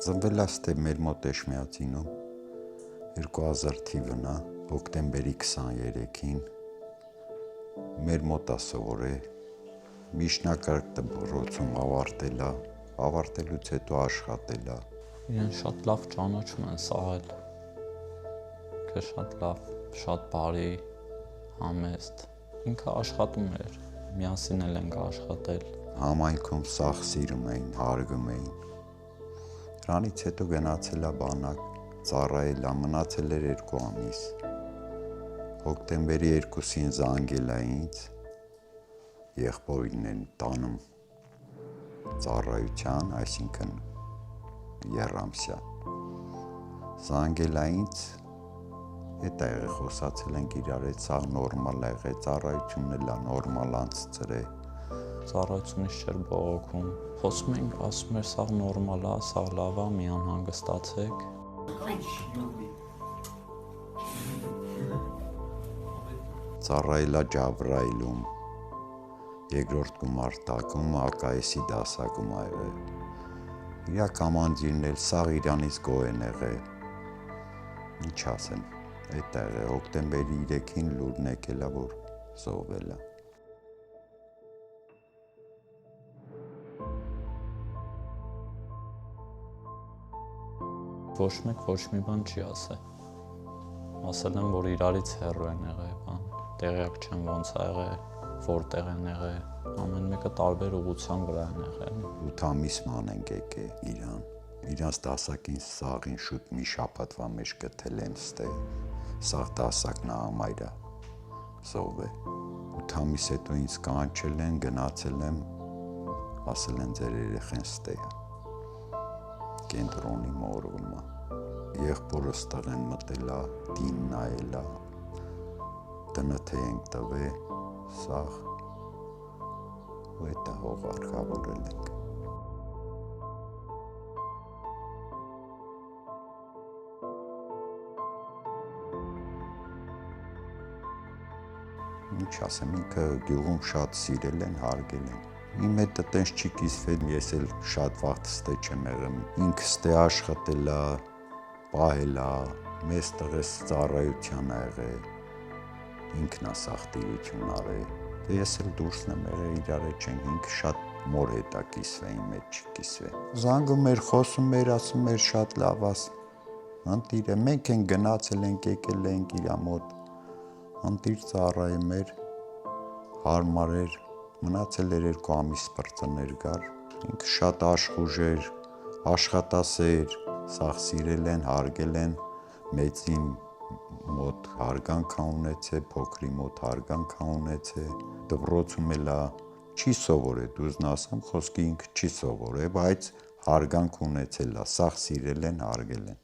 Ծնվել է մեր մոտ Էշմիածինում 2000 թիվն է, հոկտեմբերի 23-ին մեր մոտ է սովորել, միջնակարգ դպրոցում ավարտել է, ավարտելուց հետո աշխատել է։ Իրեն շատ լավ ճանաչում են Սաղել, ինքը շատ լավ, շատ բարի, համեստ, ինքը աշխատում էր, միասին էլ ենք աշխատել։ Համայնքում սաղ սիրում էին, հարգում էին։ Դրանից հետո գնացել է բանակ, ծառայել է, մնացել էր 2 ամիս։ Հոկտեմբերի 2-ին զանգել է ինձ, եղբորին են տանում ծառայության, այսինքն եռամսյա։ Զանգել է ինձ, հետ ա եղել, խոսացել ենք իրար հետ, սաղ նորմալ ա եղել, ծառայությունն էլ ա նորմալ անցցրել։ Ծառայությունից չէր բողոքում, խոսում էինք, ասում էր սաղ նորմալ ա, սաղ լավ ա, մի անհանգստացեք։ Ծառայել է Ջաբրայիլում, 2-րդ գումարտակում, ԱԿՍ-ի դասակում ա եղել։ Իրա կամանդիրն էլ սաղ իրանից գոհ են եղել։ Ինչ ասեմ, հետ ա եղել, հոկտեմբերի 3-ին լուրն եկել ա, որ զոհվել ա։ Ոչ մեկ ոչ մի բան չի ասել։ Ասել են, որ իրարից հեռու են եղել, բան, տեղյակ չեն ոնց ա եղել, որտեղ են եղել, ամեն մեկը տարբեր ուղղության վրա են եղել։ 8 ամիս ման ենք եկել Իրան։ Իրանց դասակին սաղին շուտ մի շաբաթվա մեջ գտել են ստե։ Սաղ դասակն ա համայր ա զոհվել։ 8 ամիս հետո ինձ կանչել են, գնացել եմ, ասել են ձեր երեխեն ստե ա։ Կենտրոնի մորգում ա։ Եղբորս տեղ են մտել ա, դին նայել ա, ՏՆԹ ենք տվել, սաղ, ու հետո հող արկավորել ենք։ Ինչ ասեմ, ինքը գյուղում շատ սիրել են, հարգել են։ Իմ հետ տենց չի կիսվել, ես էլ շատ վաղ ստե չեմ եղել։ Ինքը ստե աշխատել ա, պահել ա, մեծ տղես ծառայության ա եղել, ինքն ա սաղ տիրություն արել։ Դե ես էլ դուրսն եմ եղել, իրար հետ չենք, ինքը շատ մոր հետ ա կիսվել, իմ հետ չի կիսվել։ Զանգում էր, խոսում էր, ասում էր շատ լավ ա, ընտիր է, մենք ենք գնացել ենք, եկել ենք իրա մոտ, ընտիր ծառայում էր, հարմար էր, մնացել էր 2 ամիս պրծներ գար, ինքը շատ աշխուժ էր, աշխատասեր, սաղ սիրել են, հարգել են, մեծին մոտ հարգանք ա ունեցել, փոքրի մոտ հարգանք ա ունեցել, դպրոցում էլ ա, չի սովորել, դուզն ասեմ, խոսքի ինքը չի սովորել, բայց հարգանք ունեցել ա, սաղ սիրել են, հարգել են։